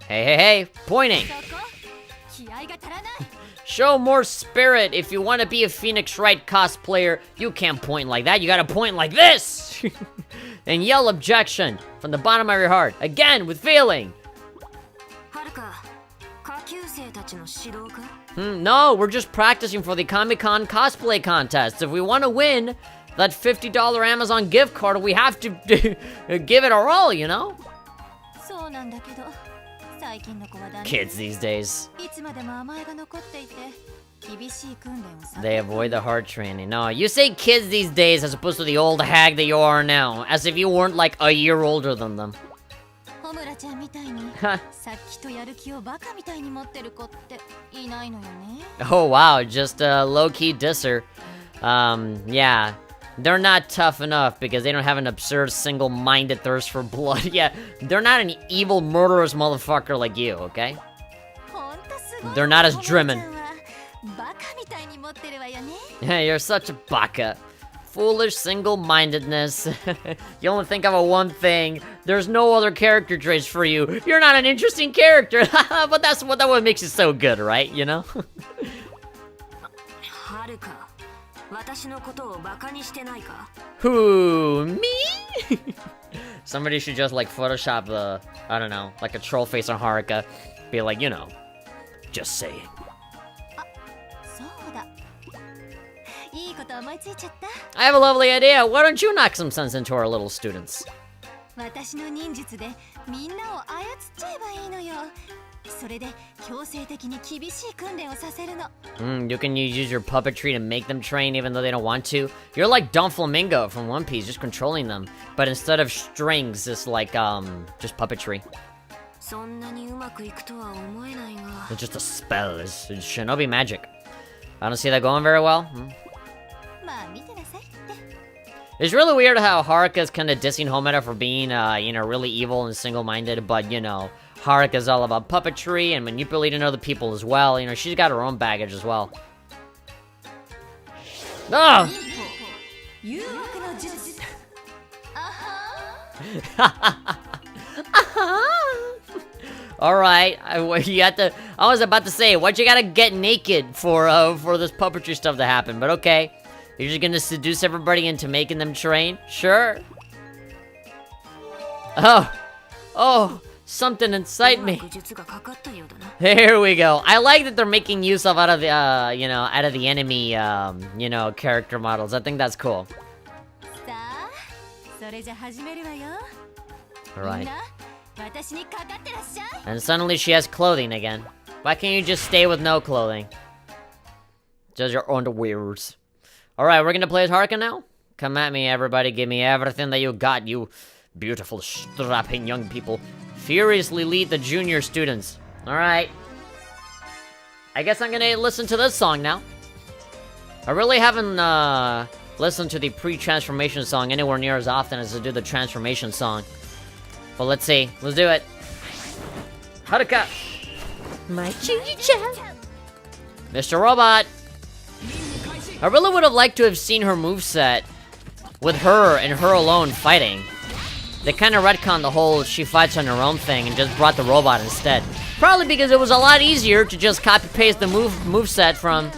Hey, hey, hey, pointing. Show more spirit. If you want to be a Phoenix Wright cosplayer, you can't point like that. You gotta point like this. And yell objection from the bottom of your heart. Again, with feeling. No, we're just practicing for the Comic-Con cosplay contest. If we want to win that $50 Amazon gift card, we have to give it our all, you know? Kids these days. They avoid the hard training. No, you say kids these days as opposed to the old hag that you are now. As if you weren't like a year older than them. Oh wow, just a low-key disser. Yeah. They're not tough enough because they don't have an absurd single-minded thirst for blood. Yeah, they're not an evil murderous motherfucker like you, okay? They're not as driven. Yeah, you're such a baka. Foolish single-mindedness. You only think of one thing. There's no other character traits for you. You're not an interesting character. But that's what makes it so good, right? You know? Who, me? Somebody should just like Photoshop the, I don't know, like a troll face on Haruka. Be like, you know, just saying. I have a lovely idea. Why don't you knock some sense into our little students? You can use your puppetry to make them train even though they don't want to. You're like Don Flamingo from One Piece, just controlling them. But instead of strings, it's like, just puppetry. It's just a spell. It's shinobi magic. I don't see that going very well. It's really weird how Haruka's kind of dissing Homeda for being, you know, really evil and single-minded, but, you know, Haruka's all about puppetry and manipulating other people as well. You know, she's got her own baggage as well. Oh! Alright, you have to... I was about to say, why'd you gotta get naked for this puppetry stuff to happen? But okay. You're just gonna seduce everybody into making them train? Sure. Oh, something inside me. There we go. I like that they're making use of out of the, you know, out of the enemy, you know, character models. I think that's cool. Alright. And suddenly she has clothing again. Why can't you just stay with no clothing? Just your underwears. Alright, we're gonna play as Haruka now? Come at me, everybody. Give me everything that you got, you beautiful, strapping young people. Furiously lead the junior students. Alright. I guess I'm gonna listen to this song now. I really haven't, listened to the pre-transformation song anywhere near as often as I do the transformation song. But let's see. Let's do it. Haruka! My Chuchi-chan! Mr. Robot! I really would have liked to have seen her moveset with her and her alone fighting. They kind of retconned the whole she fights on her own thing and just brought the robot instead. Probably because it was a lot easier to just copy-paste the moveset from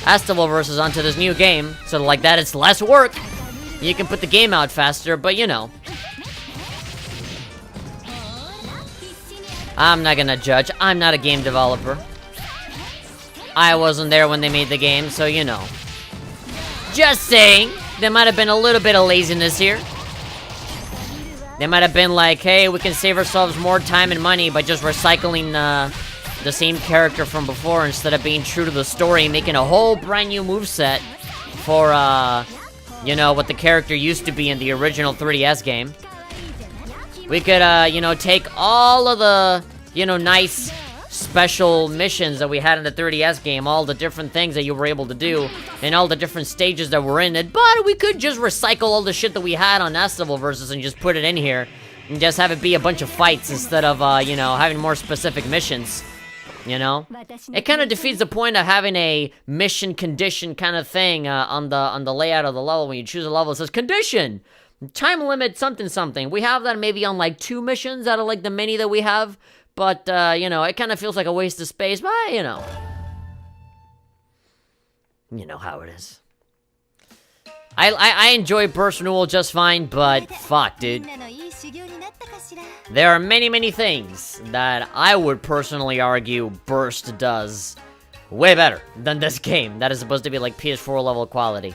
Estival Versus onto this new game. So like that, it's less work. You can put the game out faster, but you know. I'm not gonna judge. I'm not a game developer. I wasn't there when they made the game, so you know. Just saying, there might have been a little bit of laziness here. They might have been like, hey, we can save ourselves more time and money by just recycling the same character from before instead of being true to the story, making a whole brand new moveset for, you know, what the character used to be in the original 3DS game. We could, you know, take all of the, you know, nice special missions that we had in the 3DS game, all the different things that you were able to do, and all the different stages that were in it, but we could just recycle all the shit that we had on Estival Versus and just put it in here, and just have it be a bunch of fights instead of, you know, having more specific missions, you know? It kind of defeats the point of having a mission condition kind of thing on the layout of the level. When you choose a level, it says, condition! Time limit something something. We have that maybe on like 2 missions out of like the many that we have. But, you know, it kind of feels like a waste of space, but, you know. You know how it is. I enjoy Burst Renewal just fine, but fuck, dude. There are many, many things that I would personally argue Burst does way better than this game. That is supposed to be like PS4 level quality.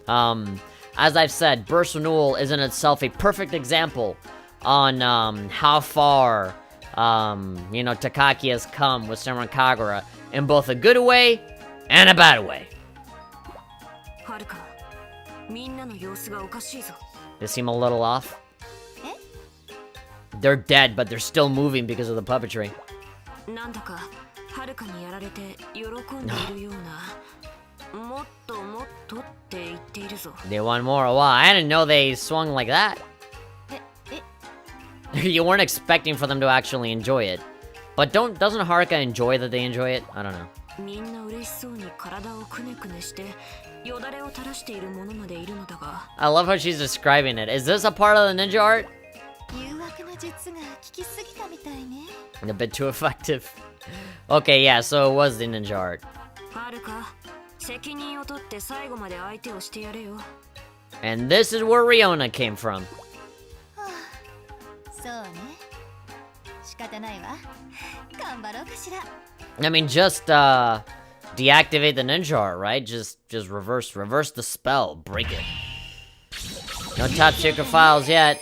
As I've said, Burst Renewal is in itself a perfect example on how far, you know, Takaki has come with Senran Kagura in both a good way and a bad way. They seem a little off. They're dead, but they're still moving because of the puppetry. They want more. Wow, I didn't know they swung like that. You weren't expecting for them to actually enjoy it. But doesn't Haruka enjoy that they enjoy it? I don't know. I love how she's describing it. Is this a part of the ninja art? A bit too effective. Okay, yeah, so it was the ninja art. And this is where Riona came from. I mean, just deactivate the ninja art, right? Just reverse the spell, break it. No top secret files yet.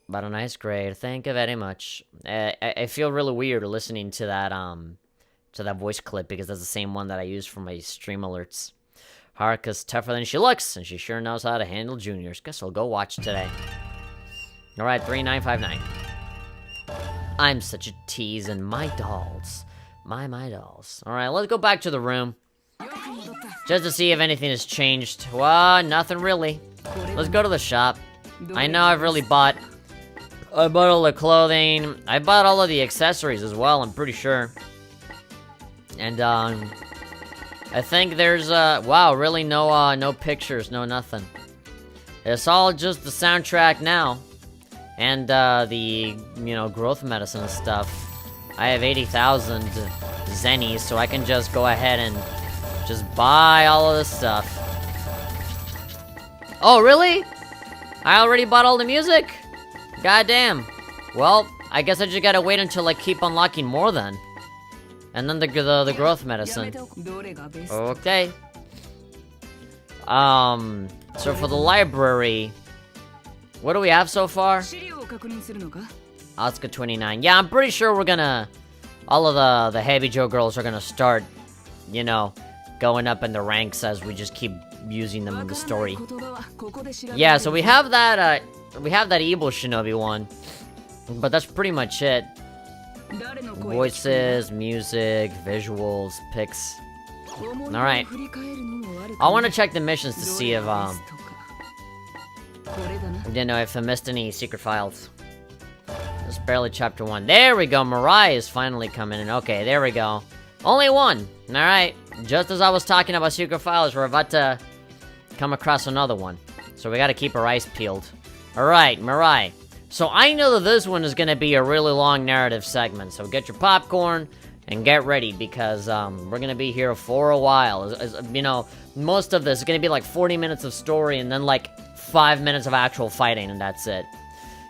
But a nice grade, thank you very much. I feel really weird listening to that voice clip because that's the same one that I use for my stream alerts. Haruka's tougher than she looks, and she sure knows how to handle juniors. Guess I'll go watch today. Alright, 3959. I'm such a tease, and my dolls. My dolls. Alright, let's go back to the room. Just to see if anything has changed. Well, nothing really. Let's go to the shop. I know I've really bought... I bought all the clothing. I bought all of the accessories as well, I'm pretty sure. And, I think there's, wow, really no pictures, no nothing. It's all just the soundtrack now. And, the, you know, growth medicine and stuff. I have 80,000 zennies, so I can just go ahead and just buy all of this stuff. Oh, really? I already bought all the music? Goddamn. Well, I guess I just gotta wait until I keep unlocking more then. And then the growth medicine. Okay. So for the library, what do we have so far? Asuka 29. Yeah, I'm pretty sure we're gonna... all of the Heavy Joe girls are gonna start, you know, going up in the ranks as we just keep using them in the story. Yeah, so we have that Evil Shinobi one. But that's pretty much it. Voices, music, visuals, pics. Alright. I want to check the missions to see if, you know, if I missed any secret files. It's barely chapter 1. There we go, Mirai is finally coming in. Okay, there we go. Only one! Alright. Just as I was talking about secret files, we're about to come across another one. So we gotta keep our eyes peeled. Alright, Mirai. So I know that this one is gonna be a really long narrative segment, so get your popcorn and get ready, because we're gonna be here for a while. You know, most of this is gonna be like 40 minutes of story and then like 5 minutes of actual fighting, and that's it.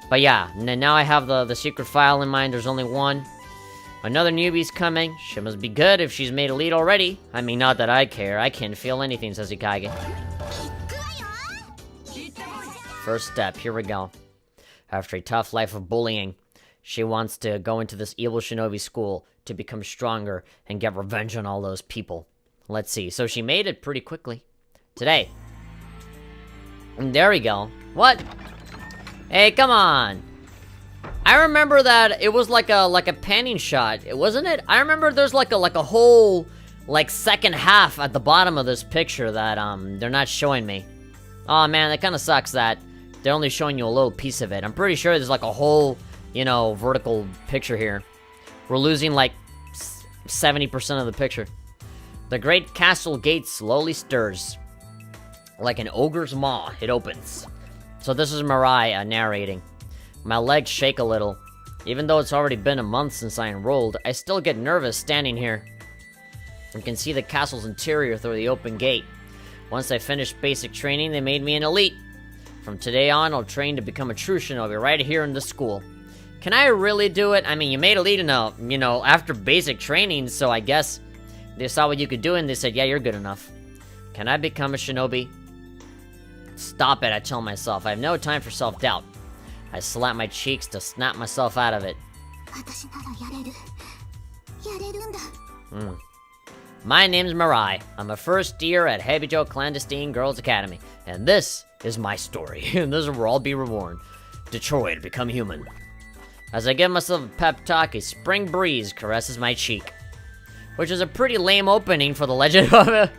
But yeah, now I have the secret file in mind. There's only one. Another newbie's coming. She must be good if she's made a lead already. I mean, not that I care. I can't feel anything, says Ikage. First step, here we go. After a tough life of bullying, she wants to go into this evil shinobi school to become stronger and get revenge on all those people. Let's see. So she made it pretty quickly. Today. And there we go. What? Hey, come on. I remember that it was like a panning shot, wasn't it? I remember there's like a whole like second half at the bottom of this picture that they're not showing me. Oh man, that kind of sucks that they're only showing you a little piece of it. I'm pretty sure there's like a whole, you know, vertical picture here. We're losing like 70% of the picture. The great castle gate slowly stirs. Like an ogre's maw, it opens. So this is Mirai narrating. My legs shake a little. Even though it's already been a month since I enrolled, I still get nervous standing here. You can see the castle's interior through the open gate. Once I finished basic training, they made me an elite. From today on, I'll train to become a true shinobi right here in the school. Can I really do it? I mean, you made elite enough, after basic training, so I guess they saw what you could do and they said, yeah, you're good enough. Can I become a shinobi? Stop it, I tell myself. I have no time for self-doubt. I slap my cheeks to snap myself out of it. My name's Mirai. I'm a first year at Hebijo Clandestine Girls Academy. And this is my story. And this is where I'll be reborn. Detroit, become human. As I give myself a pep talk, a spring breeze caresses my cheek. Which is a pretty lame opening for the legend of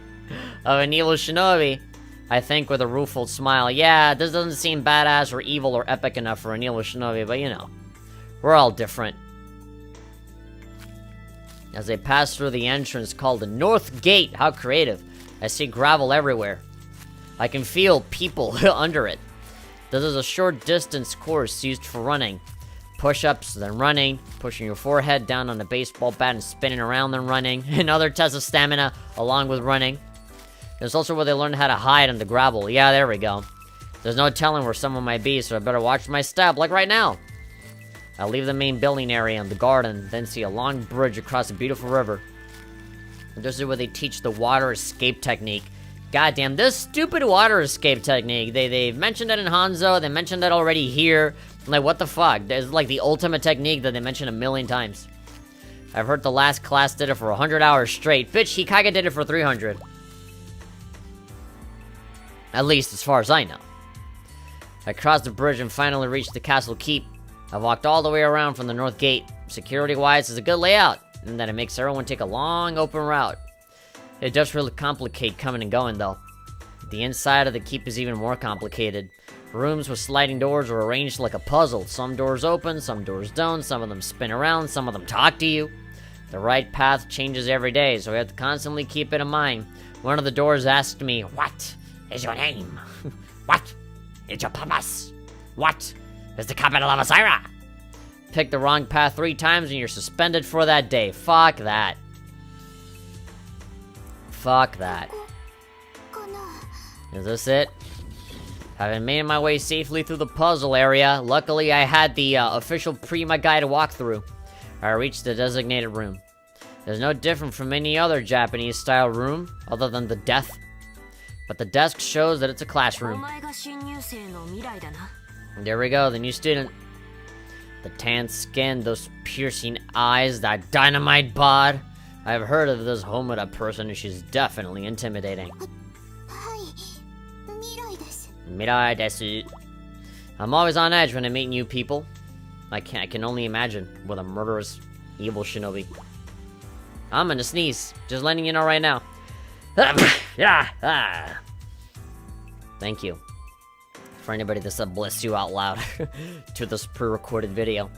an evil shinobi. I think with a rueful smile. Yeah, this doesn't seem badass or evil or epic enough for an evil shinobi, but we're all different. As they pass through the entrance called the North Gate, how creative. I see gravel everywhere. I can feel people under it. This is a short distance course used for running. Push-ups, then running, pushing your forehead down on a baseball bat and spinning around, then running. Another test of stamina, along with running. There's also where they learn how to hide on the gravel. Yeah, there we go. There's no telling where someone might be, so I better watch my step, like right now. I leave the main building area and the garden, then see a long bridge across a beautiful river. And this is where they teach the water escape technique. Goddamn, this stupid water escape technique. They mentioned it in Hanzo, they mentioned it already here. I'm like, what the fuck? It's like the ultimate technique that they mentioned a million times. I've heard the last class did it for 100 hours straight. Bitch, Hikage did it for 300. At least, as far as I know. I crossed the bridge and finally reached the castle keep. I walked all the way around from the north gate. Security-wise, it's a good layout, in that it makes everyone take a long, open route. It does really complicate coming and going, though. The inside of the keep is even more complicated. Rooms with sliding doors are arranged like a puzzle. Some doors open, some doors don't, some of them spin around, some of them talk to you. The right path changes every day, so we have to constantly keep it in mind. One of the doors asked me, "What is your name? What is your purpose? What is the capital of Asira?" Pick the wrong path 3 times and you're suspended for that day. Fuck that. Fuck that. Is this it? Having made my way safely through the puzzle area, luckily I had the official Prima guide walkthrough. I reached the designated room. There's no different from any other Japanese-style room, other than the death. But the desk shows that it's a classroom. There we go, the new student. The tan skin, those piercing eyes, that dynamite bod. I've heard of this Homura person and she's definitely intimidating. Mirai desu. I'm always on edge when I meet new people. I can only imagine with a murderous, evil shinobi. I'm gonna sneeze, just letting you know right now. Thank you. For anybody that said bless you out loud to this pre-recorded video.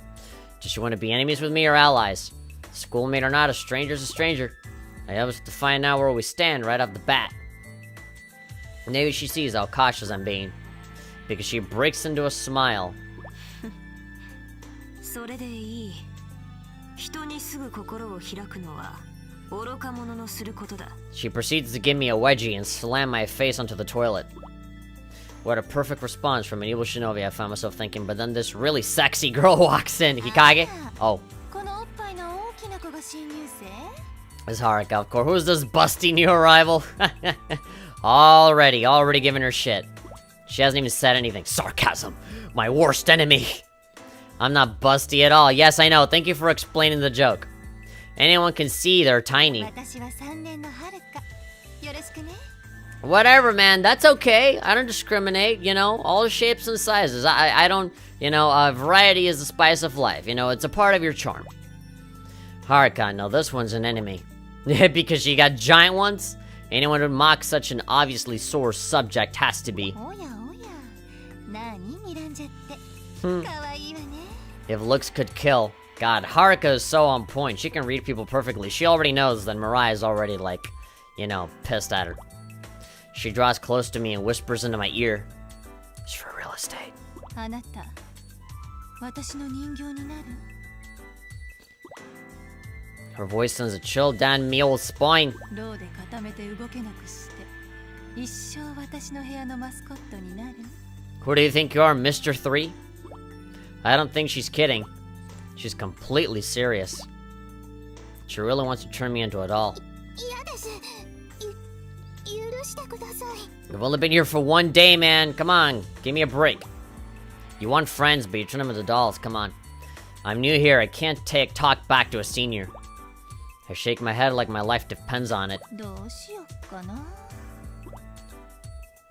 Just you want to be enemies with me or allies? Schoolmate or not, a stranger's a stranger. I always have to find out where we stand right off the bat. Maybe she sees how cautious I'm being. Because she breaks into a smile. She proceeds to give me a wedgie and slam my face onto the toilet. What a perfect response from an evil shinobi, I found myself thinking, but then this really sexy girl walks in. Hikage? Oh. It's Haruka, of course. Who's this busty new arrival? Already giving her shit. She hasn't even said anything. Sarcasm, my worst enemy. I'm not busty at all. Yes, I know. Thank you for explaining the joke. Anyone can see they're tiny. Whatever, man. That's okay. I don't discriminate, all shapes and sizes. I don't, variety is the spice of life. It's a part of your charm. Haruka, no, this one's an enemy. Because she got giant ones? Anyone who mocks such an obviously sore subject has to be. If looks could kill. God, Haruka is so on point. She can read people perfectly. She already knows that Mirai is already, pissed at her. She draws close to me and whispers into my ear. It's for real estate. Her voice sends a chill down Newal's spine. Who do you think you are, Mr. 3? I don't think she's kidding. She's completely serious. She really wants to turn me into a doll. I've only been here for 1 day, man. Come on, give me a break. You want friends, but you turn them into dolls. Come on. I'm new here. I can't talk back to a senior. I shake my head like my life depends on it.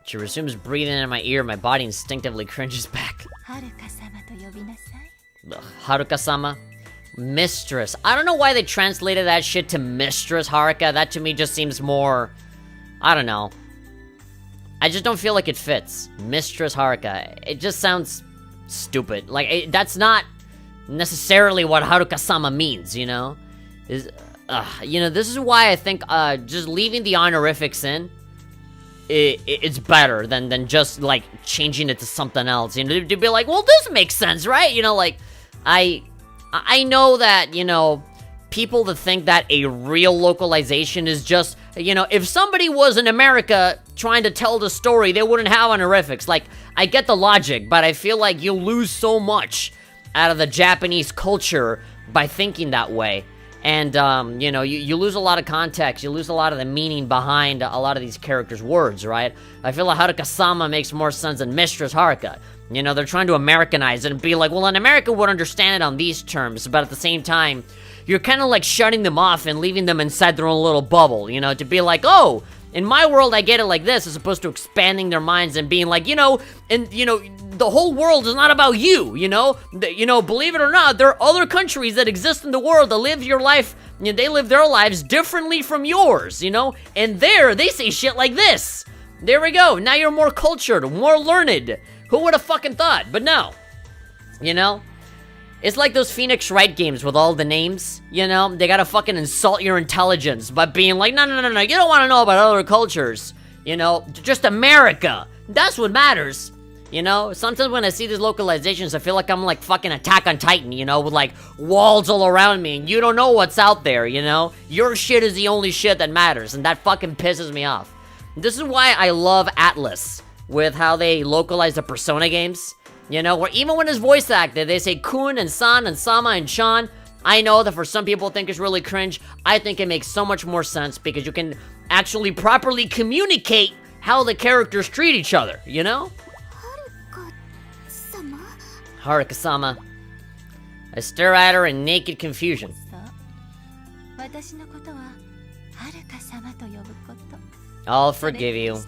She resumes breathing in my ear. My body instinctively cringes back. Ugh, Haruka-sama? Mistress. I don't know why they translated that shit to Mistress Haruka. That to me just seems more... I don't know. I just don't feel like it fits. Mistress Haruka. It just sounds stupid. Like, that's not necessarily what Haruka-sama means, you know? You know, this is why I think just leaving the honorifics in, it's better than just, like, changing it to something else. You know, to be like, well, this makes sense, right? You know, like, I know that, you know, people that think that a real localization is just, you know, if somebody was in America trying to tell the story, they wouldn't have honorifics. Like, I get the logic, but I feel like you lose so much out of the Japanese culture by thinking that way. And, you know, you lose a lot of context, you lose a lot of the meaning behind a lot of these characters' words, right? I feel like Haruka-sama makes more sense than Mistress Haruka. You know, they're trying to Americanize it and be like, well, an American would understand it on these terms, but at the same time, you're kind of like shutting them off and leaving them inside their own little bubble, you know, to be like, oh, in my world, I get it like this, as opposed to expanding their minds and being like, you know, and, you know, the whole world is not about you, you know? You know, believe it or not, there are other countries that exist in the world that live your life, you know, they live their lives differently from yours, you know? And there, they say shit like this. There we go, now you're more cultured, more learned. Who would have fucking thought? But no, you know? It's like those Phoenix Wright games with all the names, you know? They gotta fucking insult your intelligence by being like, no, you don't wanna know about other cultures, you know? Just America, that's what matters, you know? Sometimes when I see these localizations, I feel like I'm like fucking Attack on Titan, you know? With like walls all around me, and you don't know what's out there, you know? Your shit is the only shit that matters, and that fucking pisses me off. This is why I love Atlas, with how they localize the Persona games. You know, where even when it's voice acted, they say Kun and San and Sama and Shan. I know that for some people think it's really cringe. I think it makes so much more sense because you can actually properly communicate how the characters treat each other, you know? Haruka-sama. I stare at her in naked confusion. I'll forgive you.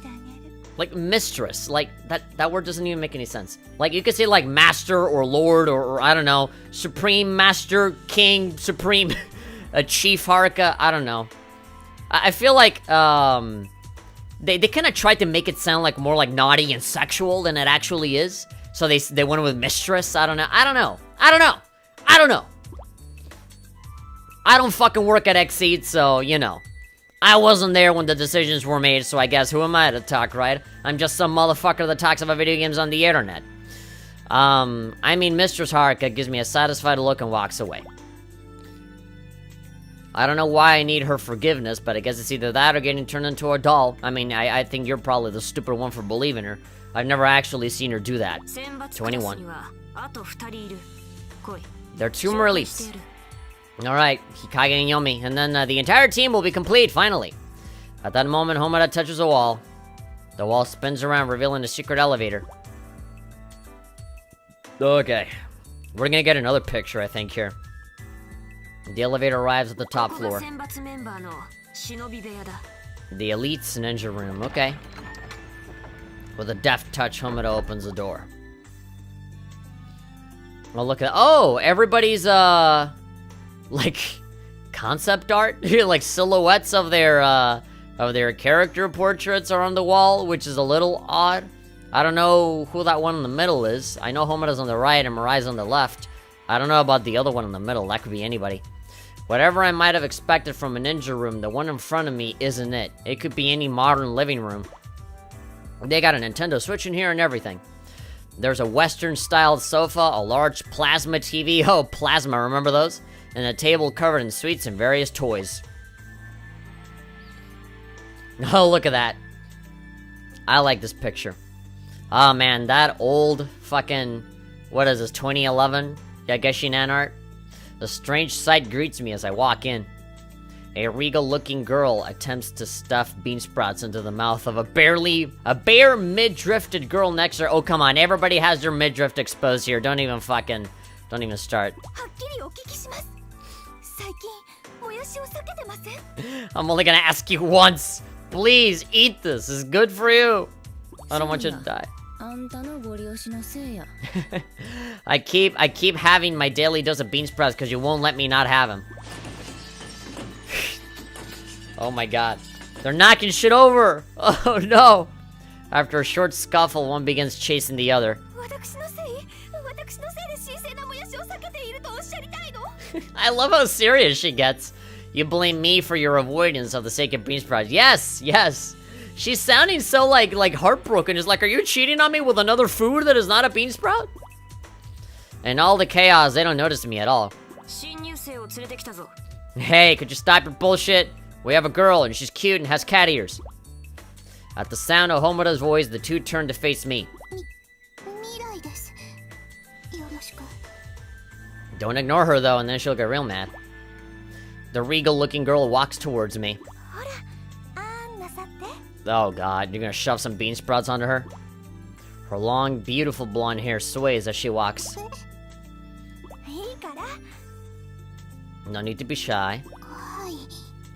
Like, mistress, like, that word doesn't even make any sense. Like, you could say, like, master or lord or I don't know, supreme master, king, supreme, a chief Haruka, I don't know. I feel like, they kind of tried to make it sound like more like naughty and sexual than it actually is. So they went with mistress, I don't know. I don't fucking work at Xseed, so, you know. I wasn't there when the decisions were made, so I guess who am I to talk, right? I'm just some motherfucker that talks about video games on the internet. I mean, Mistress Haruka gives me a satisfied look and walks away. I don't know why I need her forgiveness, but I guess it's either that or getting turned into a doll. I mean, I think you're probably the stupid one for believing her. I've never actually seen her do that. To anyone. There are 2 more elites. Alright, Hikage and Yomi, and then the entire team will be complete, finally. At that moment, Homura touches a wall. The wall spins around, revealing a secret elevator. Okay. We're gonna get another picture, I think, here. The elevator arrives at the top floor. The Elite's ninja room, okay. With a deft touch, Homura opens the door. Well, look at... Oh, everybody's, like, concept art? Like, silhouettes of their character portraits are on the wall, which is a little odd. I don't know who that one in the middle is. I know Homura's on the right and Mirai's on the left. I don't know about the other one in the middle. That could be anybody. Whatever I might have expected from a ninja room, the one in front of me isn't it. It could be any modern living room. They got a Nintendo Switch in here and everything. There's a Western-styled sofa, a large plasma TV. Oh, plasma, remember those? And a table covered in sweets and various toys. Oh, look at that. I like this picture. Oh, man, that old fucking... What is this, 2011? Yageshinan art? A strange sight greets me as I walk in. A regal-looking girl attempts to stuff bean sprouts into the mouth of a bare mid-drifted girl next to her. Oh, come on, everybody has their mid-drift exposed here. Don't even start. I'm only gonna ask you once. Please, eat this. This is good for you. I don't want you to die. I keep having my daily dose of bean sprouts because you won't let me not have them. Oh my god. They're knocking shit over! Oh no! After a short scuffle, one begins chasing the other. I love how serious she gets. You blame me for your avoidance of the sake of bean sprouts. Yes, yes. She's sounding so like heartbroken. It's like, are you cheating on me with another food that is not a bean sprout? And all the chaos, they don't notice me at all. Hey, could you stop your bullshit? We have a girl, and she's cute and has cat ears. At the sound of Homoda's voice, the two turn to face me. Don't ignore her, though, and then she'll get real mad. The regal-looking girl walks towards me. Oh god, you're gonna shove some bean sprouts onto her? Her long, beautiful blonde hair sways as she walks. No need to be shy.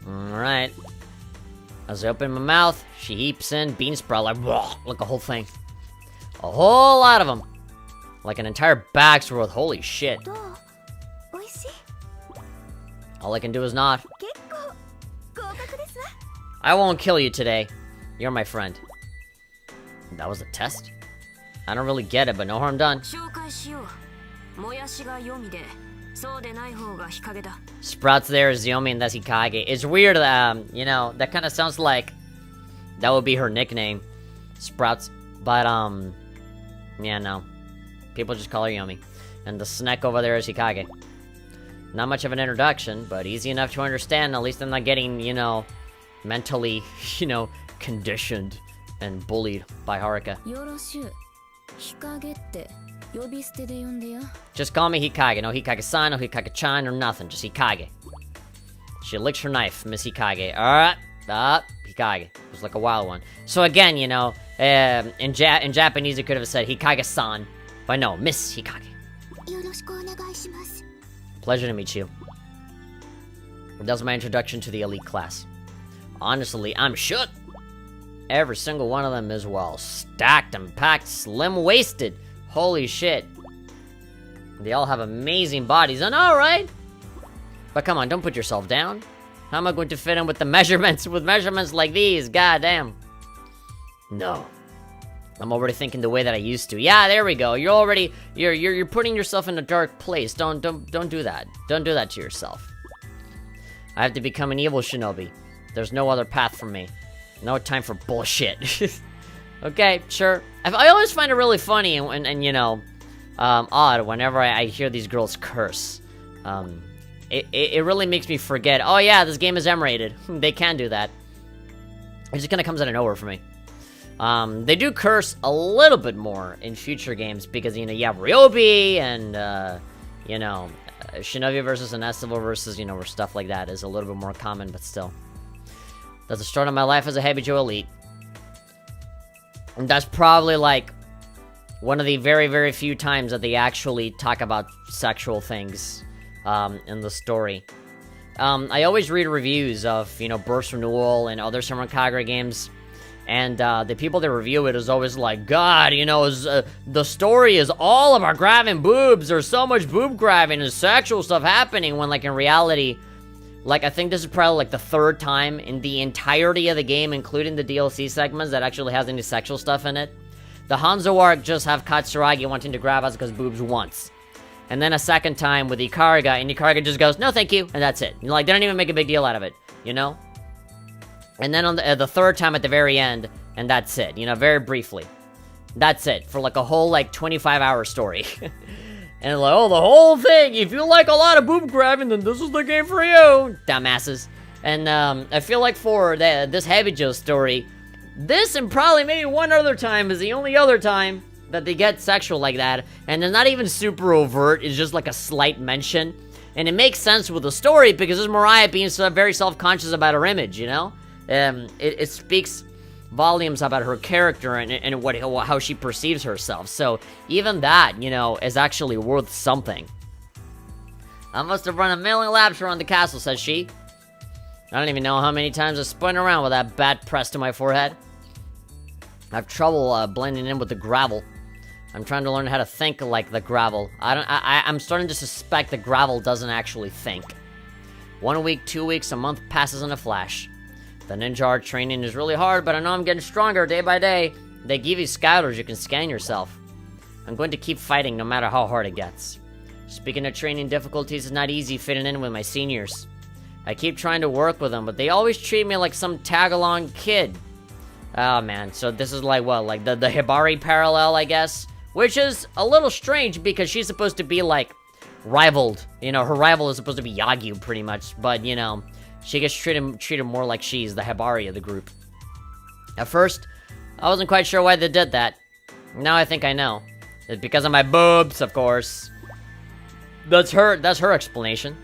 Alright. As I open my mouth, she heaps in bean sprout like a whole thing. A whole lot of them. Like an entire bag's worth. Holy shit. All I can do is nod. I won't kill you today. You're my friend. That was a test? I don't really get it, but no harm done. Sprouts there is Yomi and that's Hikage. It's weird, you know, that kind of sounds like that would be her nickname. Sprouts. But, yeah, no. People just call her Yomi. And the snack over there is Hikage. Not much of an introduction, but easy enough to understand. At least I'm not getting, you know, mentally, you know, conditioned and bullied by Haruka. Just call me Hikage. No Hikage-san, no Hikage-chan, or nothing. Just Hikage. She licks her knife, Miss Hikage. Alright. Hikage. It was like a wild one. So again, you know, in Japanese it could have said Hikage-san. But no, Miss Hikage. Pleasure to meet you. That was my introduction to the elite class. Honestly, I'm shook. Every single one of them is well stacked and packed, slim-waisted. Holy shit. They all have amazing bodies, I know, right? But come on, don't put yourself down. How am I going to fit in with the measurements, with measurements like these? Goddamn. No. I'm already thinking the way that I used to. Yeah, there we go. You're already, you're putting yourself in a dark place. Don't do that. Don't do that to yourself. I have to become an evil shinobi. There's no other path for me. No time for bullshit. Okay, sure. I always find it really funny and you know, odd whenever I hear these girls curse. It really makes me forget, oh yeah, this game is M-rated. They can do that. It just kind of comes out of nowhere for me. They do curse a little bit more in future games because, you know, you have Ryobi and, you know, Shinobi versus Inestival versus, you know, where stuff like that is a little bit more common, but still. That's the start of my life as a Hebijo Elite. And that's probably, like, one of the very, very few times that they actually talk about sexual things, in the story. I always read reviews of, you know, Burst from Newal and other Senran Kagura games, and, the people that review it is always like, God, you know, the story is all about grabbing boobs, there's so much boob grabbing and sexual stuff happening, when, like, in reality, like, I think this is probably, like, the third time in the entirety of the game, including the DLC segments, that actually has any sexual stuff in it. The Hanzo arc just have Katsuragi wanting to grab Asuka's boobs once. And then a second time with Ikariga, and Ikariga just goes, no thank you, and that's it. You know, like, they don't even make a big deal out of it, you know? And then on the third time at the very end, and that's it, you know, very briefly. That's it, for like a whole like 25-hour story. And like, oh, the whole thing, if you like a lot of boob grabbing, then this is the game for you, dumbasses. And I feel like for this Habijo story, this and probably maybe one other time is the only other time that they get sexual like that. And it's not even super overt, it's just like a slight mention. And it makes sense with the story because it's Mirai being so very self-conscious about her image, you know? It speaks volumes about her character and how she perceives herself. So even that, you know, is actually worth something. I must have run a million laps around the castle, says she. I don't even know how many times I spun around with that bat pressed to my forehead. I have trouble blending in with the gravel. I'm trying to learn how to think like the gravel. I'm starting to suspect the gravel doesn't actually think. 1 week, 2 weeks, a month passes in a flash. The ninja art training is really hard, but I know I'm getting stronger day by day. They give you scouters you can scan yourself. I'm going to keep fighting no matter how hard it gets. Speaking of training difficulties, it's not easy fitting in with my seniors. I keep trying to work with them, but they always treat me like some tag-along kid. Oh man, so this is like what, like the Hibari parallel, I guess? Which is a little strange because she's supposed to be like rivaled. You know, her rival is supposed to be Yagyu pretty much, but you know, she gets treated more like she's the Hibari of the group. At first, I wasn't quite sure why they did that. Now I think I know. It's because of my boobs, of course. That's her explanation.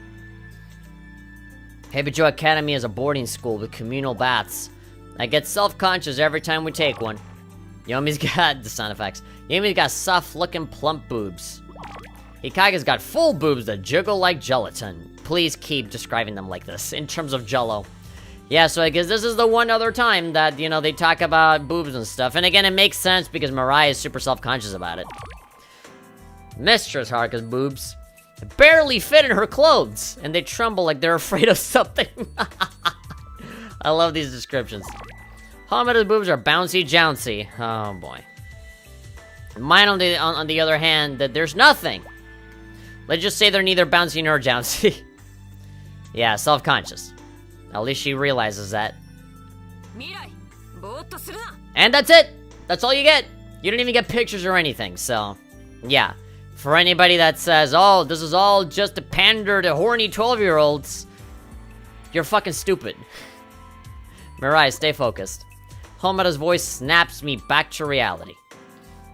Heibijo Academy is a boarding school with communal baths. I get self-conscious every time we take one. Yomi's got the sound effects. Yomi's got soft-looking plump boobs. Hikage's got full boobs that jiggle like gelatin. Please keep describing them like this, in terms of jello. Yeah, so I guess this is the one other time that, you know, they talk about boobs and stuff. And again, it makes sense because Mirai is super self-conscious about it. Mistress Haruka's boobs barely fit in her clothes, and they tremble like they're afraid of something. I love these descriptions. Hamada's boobs are bouncy-jouncy. Oh, boy. Mine, on the other hand, that there's nothing. Let's just say they're neither bouncy nor jouncy. Yeah, self-conscious. At least she realizes that. And that's it! That's all you get! You don't even get pictures or anything, so... Yeah. For anybody that says, oh, this is all just to pander to horny 12-year-olds, you're fucking stupid. Mirai, stay focused. Homada's voice snaps me back to reality.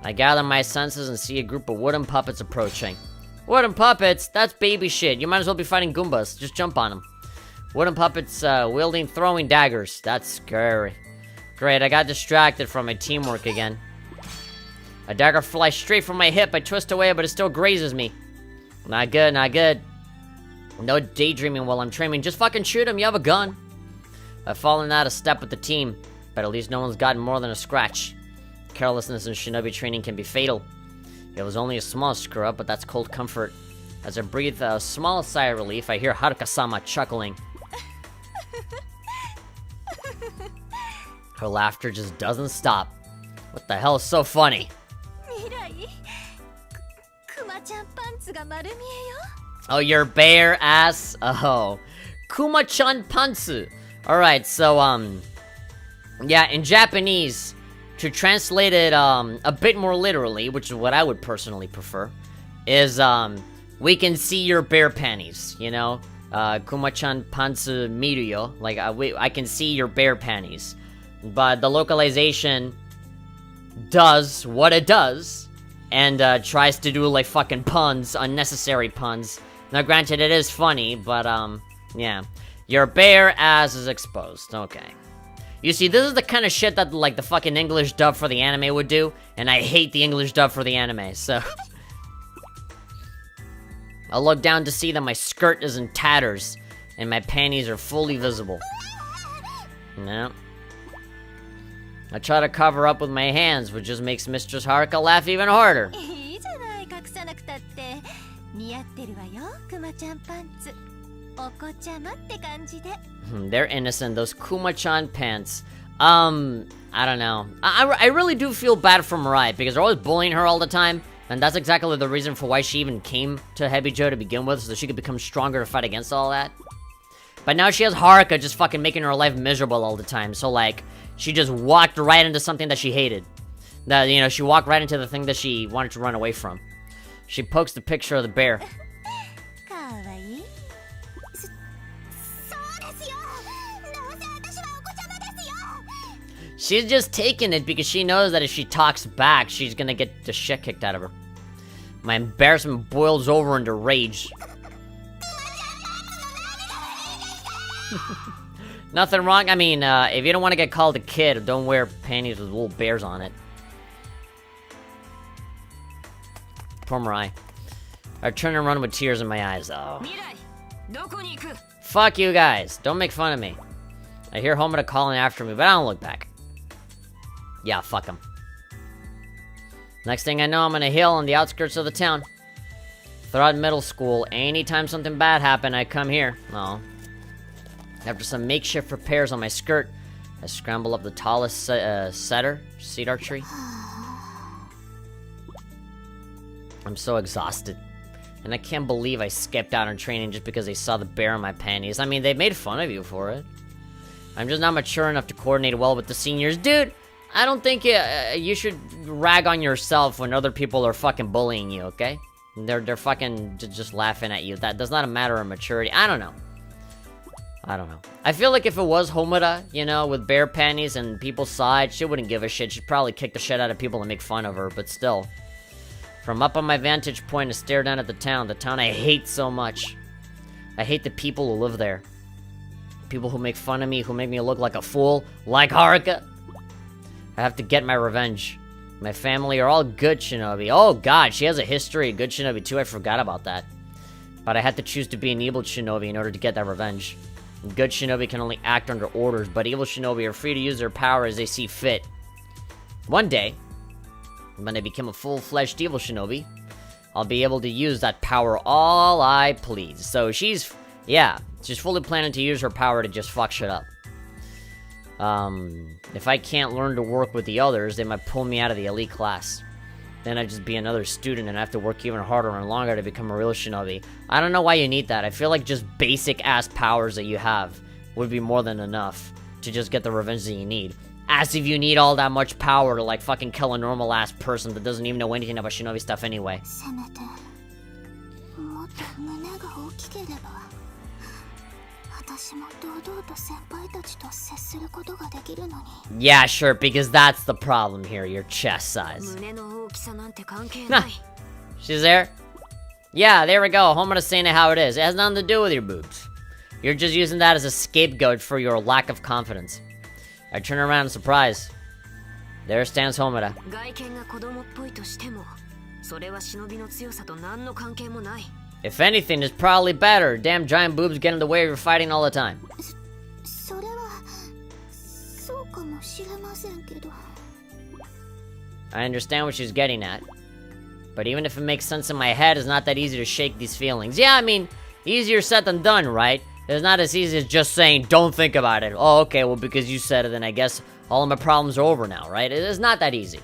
I gather my senses and see a group of wooden puppets approaching. Wooden puppets? That's baby shit. You might as well be fighting Goombas. Just jump on them. Wooden puppets wielding throwing daggers. That's scary. Great, I got distracted from my teamwork again. A dagger flies straight from my hip. I twist away, but it still grazes me. Not good, not good. No daydreaming while I'm training. Just fucking shoot him, you have a gun. I've fallen out of step with the team, but at least no one's gotten more than a scratch. Carelessness in shinobi training can be fatal. It was only a small screw-up, but that's cold comfort. As I breathe a small sigh of relief, I hear Haruka-sama chuckling. Her laughter just doesn't stop. What the hell is so funny? Oh, your bare ass? Oh. Kuma-chan pantsu. Alright, so, yeah, in Japanese, to translate it, a bit more literally, which is what I would personally prefer, is, we can see your bare panties, you know? Kuma-chan pantsu miru yo. Like, I can see your bare panties. But the localization does what it does, and, tries to do, like, fucking puns, unnecessary puns. Now, granted, it is funny, but, yeah. Your bare ass is exposed. Okay. You see, this is the kind of shit that, like, the fucking English dub for the anime would do, and I hate the English dub for the anime, so... I'll look down to see that my skirt is in tatters, and my panties are fully visible. No. I try to cover up with my hands, which just makes Mistress Haruka laugh even harder. They're innocent, those Kuma-chan pants. I don't know. I really do feel bad for Mirai, because they're always bullying her all the time, and that's exactly the reason for why she even came to Heibijo to begin with, so that she could become stronger to fight against all that. But now she has Haruka just fucking making her life miserable all the time, so like, she just walked right into something that she hated. That, you know, she walked right into the thing that she wanted to run away from. She pokes the picture of the bear. She's just taking it because she knows that if she talks back, she's gonna get the shit kicked out of her. My embarrassment boils over into rage. Nothing wrong. I mean, if you don't want to get called a kid, don't wear panties with little bears on it. Poor Mirai. I turn and run with tears in my eyes, though. Fuck you guys. Don't make fun of me. I hear Homura calling after me, but I don't look back. Yeah, fuck him. Next thing I know, I'm on a hill on the outskirts of the town. Throughout middle school, anytime something bad happened, I come here. Oh. After some makeshift repairs on my skirt, I scramble up the tallest cedar tree. I'm so exhausted. And I can't believe I skipped out on training just because they saw the bear in my panties. I mean, they made fun of you for it. I'm just not mature enough to coordinate well with the seniors. Dude, I don't think you should rag on yourself when other people are fucking bullying you, okay? They're fucking just laughing at you. That does not matter of maturity. I don't know. I feel like if it was Homura, you know, with bear panties and people saw it, she wouldn't give a shit. She'd probably kick the shit out of people and make fun of her, but still. From up on my vantage point, I stare down at the town I hate so much. I hate the people who live there. People who make fun of me, who make me look like a fool, like Haruka. I have to get my revenge. My family are all good shinobi. Oh god, she has a history of good shinobi too, I forgot about that. But I had to choose to be an evil shinobi in order to get that revenge. Good shinobi can only act under orders, but evil shinobi are free to use their power as they see fit. One day, when I become a full-fledged evil shinobi, I'll be able to use that power all I please. So she's fully planning to use her power to just fuck shit up. If I can't learn to work with the others, they might pull me out of the elite class. Then I'd just be another student and I have to work even harder and longer to become a real shinobi. I don't know why you need that. I feel like just basic-ass powers that you have would be more than enough to just get the revenge that you need. As if you need all that much power to, like, fucking kill a normal-ass person that doesn't even know anything about shinobi stuff anyway. Yeah, sure, because that's the problem here, your chest size. She's there? Yeah, there we go. Homura's saying it how it is. It has nothing to do with your boobs. You're just using that as a scapegoat for your lack of confidence. I turn around in surprise. There stands Homura. If anything, it's probably better. Damn giant boobs get in the way of your fighting all the time. I understand what she's getting at. But even if it makes sense in my head, it's not that easy to shake these feelings. Yeah, I mean, easier said than done, right? It's not as easy as just saying, don't think about it. Oh, okay, well, because you said it, then I guess all of my problems are over now, right? It's not that easy.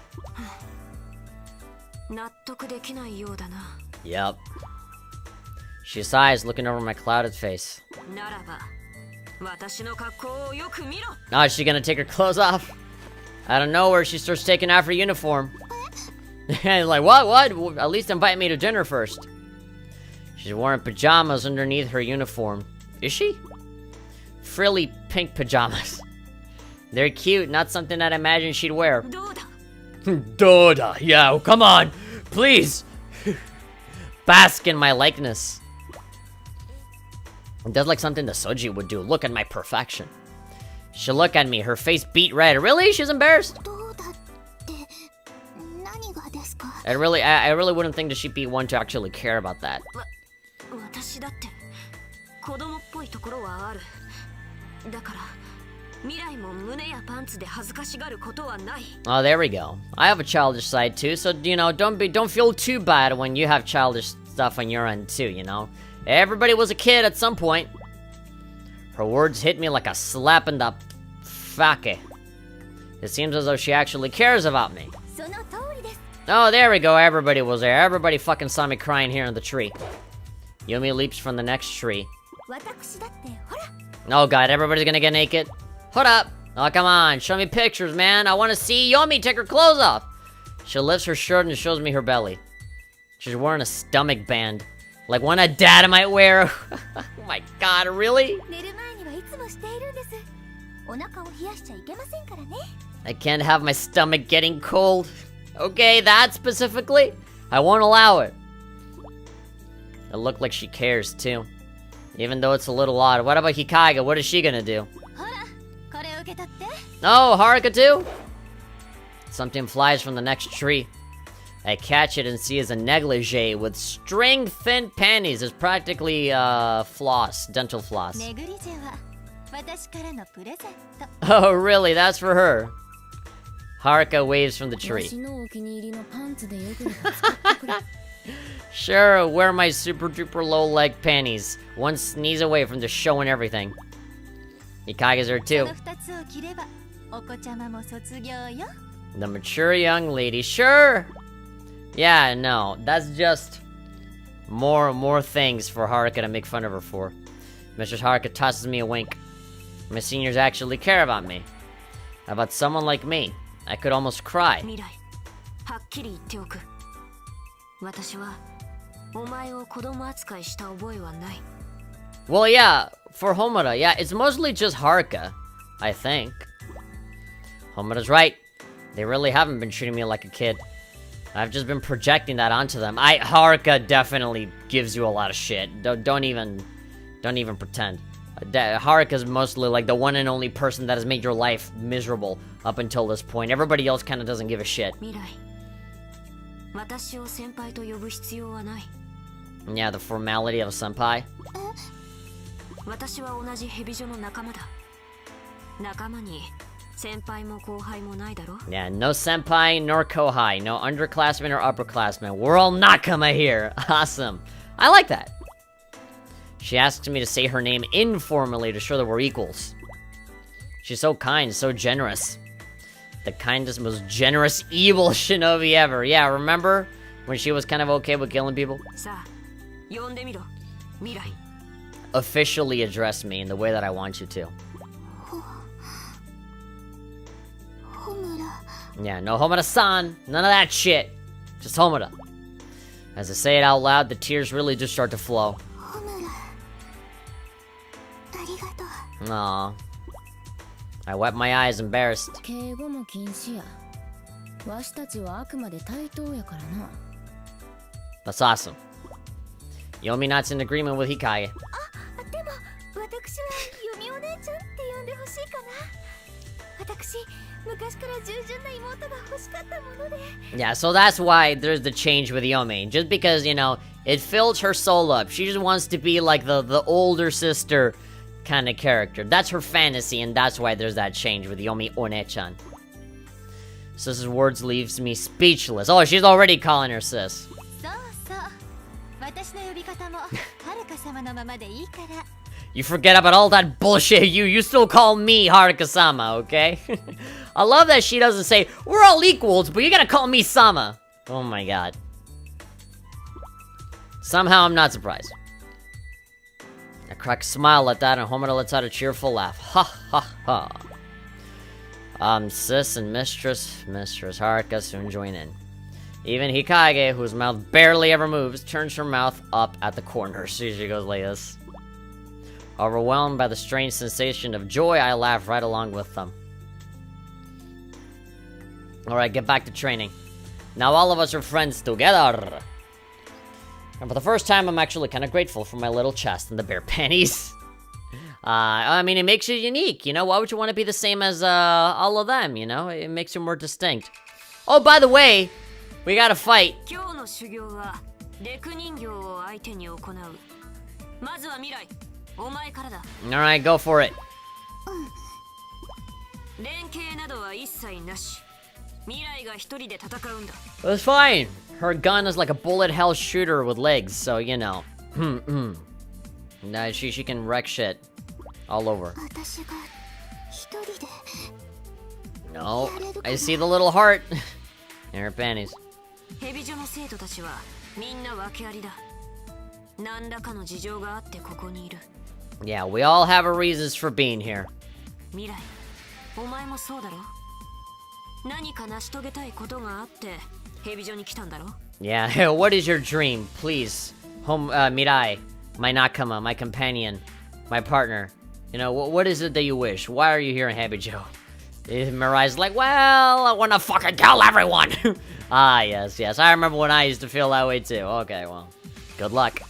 Yep. She sighs, looking over my clouded face. Oh, is she gonna take her clothes off? Out of nowhere, she starts taking off her uniform. Like, what? Well, at least invite me to dinner first. She's wearing pajamas underneath her uniform. Is she? Frilly pink pajamas. They're cute, not something that I imagine she'd wear. Doda, yeah, come on, please. Bask in my likeness. It does like something the Soji would do. Look at my perfection. She'll look at me, her face beat red. Really? She's embarrassed? I really wouldn't think that she'd be one to actually care about that. Oh, there we go. I have a childish side too, so, you know, don't feel too bad when you have childish stuff on your end too, you know? Everybody was a kid at some point. Her words hit me like a slap in the fake. It seems as though she actually cares about me. Oh, there we go. Everybody was there. Everybody fucking saw me crying here in the tree. Yumi leaps from the next tree. Oh god, everybody's gonna get naked? Hold up. Oh, come on. Show me pictures, man. I want to see Yumi take her clothes off. She lifts her shirt and shows me her belly. She's wearing a stomach band. Like one a dad might wear. Oh my god, really? I can't have my stomach getting cold. Okay, that specifically? I won't allow it. It looked like she cares too. Even though it's a little odd. What about Hikage? What is she gonna do? Oh, Haruka too? Something flies from the next tree. I catch it and see it's a negligee with string-thin panties. It's practically, floss, dental floss. Oh, really? That's for her. Haruka waves from the tree. Sure, wear my super-duper low-leg panties. One sneeze away from just showing everything. Hikage's there too. The mature young lady, sure! Yeah, no, that's just more things for Haruka to make fun of her for. Mistress Haruka tosses me a wink. My seniors actually care about me. About someone like me. I could almost cry. Well, yeah, for Homura, yeah, it's mostly just Haruka, I think. Homura's right. They really haven't been treating me like a kid. I've just been projecting that onto them. Haruka definitely gives you a lot of shit. Don't even pretend. Haruka's mostly like the one and only person that has made your life miserable up until this point. Everybody else kind of doesn't give a shit. Yeah, the formality of a senpai. Yeah, no senpai nor kohai, no underclassmen or upperclassmen. We're all nakama here. Awesome. I like that. She asks me to say her name informally to show that we're equals. She's so kind, so generous. The kindest, most generous, evil shinobi ever. Yeah, remember when she was kind of okay with killing people? Officially address me in the way that I want you to. Yeah, no Homura-san. None of that shit. Just Homura. As I say it out loud, the tears really do start to flow. Aww. I wipe my eyes, embarrassed. That's awesome. Yominat's in agreement with Hikage. Yeah, so that's why there's the change with Yomi. Just because, you know, it fills her soul up. She just wants to be like the older sister kind of character. That's her fantasy, and that's why there's that change with Yomi One-chan. Sis's words leaves me speechless. Oh, she's already calling her sis. You forget about all that bullshit. You still call me Haruka-sama, okay? I love that she doesn't say, we're all equals, but you gotta call me Sama. Oh my god. Somehow I'm not surprised. I crack a smile at that, and Homura lets out a cheerful laugh. Ha ha ha. Sis and Mistress Haruka soon join in. Even Hikage, whose mouth barely ever moves, turns her mouth up at the corner. So she goes like this. Overwhelmed by the strange sensation of joy, I laugh right along with them. Alright, get back to training. Now all of us are friends together. And for the first time, I'm actually kind of grateful for my little chest and the bare panties. I mean, it makes you unique, you know? Why would you want to be the same as all of them, you know? It makes you more distinct. Oh, by the way, we gotta fight. Alright, go for it. That's fine. Her gun is like a bullet hell shooter with legs, so you know. Nah, she can wreck shit all over. No, I see the little heart in her panties. Yeah, we all have our reasons for being here. Yeah, what is your dream? Please. Mirai, my nakama, my companion, my partner. You know, what is it that you wish? Why are you here in Habijo? Mirai's like, well, I wanna fucking kill everyone! Ah, yes. I remember when I used to feel that way too. Okay, well, good luck.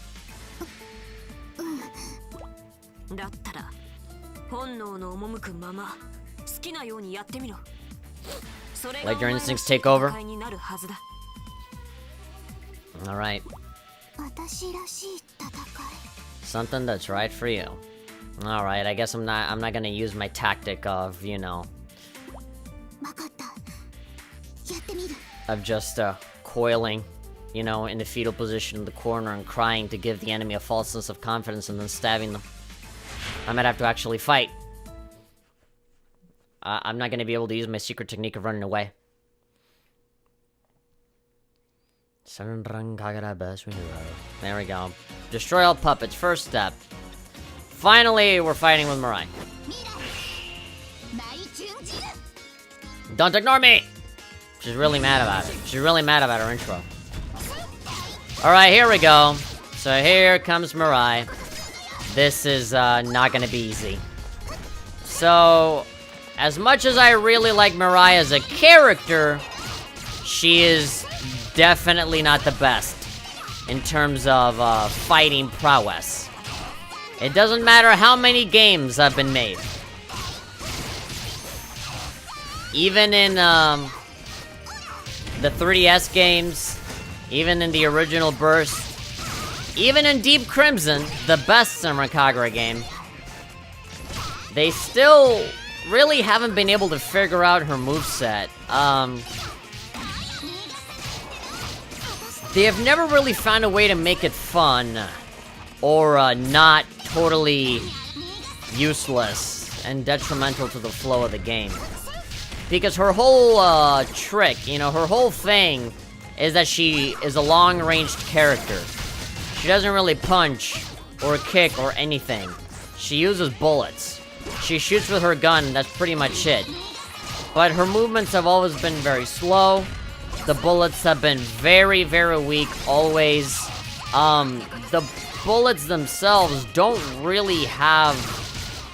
Let your instincts take over. Alright. Something that's right for you. Alright, I guess I'm not gonna use my tactic of, you know, of just coiling, you know, in the fetal position in the corner and crying to give the enemy a false sense of confidence and then stabbing them. I might have to actually fight. I'm not gonna be able to use my secret technique of running away. Senran Kagura best we knew. There we go. Destroy all puppets, first step. Finally, we're fighting with Mirai. Don't ignore me! She's really mad about it. She's really mad about her intro. Alright, here we go. So here comes Mirai. This is not gonna be easy. So, as much as I really like Mirai as a character, she is definitely not the best in terms of fighting prowess. It doesn't matter how many games have been made. Even in the 3DS games, even in the original Burst, even in Deep Crimson, the best Senran Kagura game, they still really haven't been able to figure out her moveset. They have never really found a way to make it fun, or not totally useless and detrimental to the flow of the game. Because her whole trick, you know, her whole thing is that she is a long-ranged character. She doesn't really punch or kick or anything. She uses bullets. She shoots with her gun, and that's pretty much it. But her movements have always been very slow. The bullets have been very, very weak, always. The bullets themselves don't really have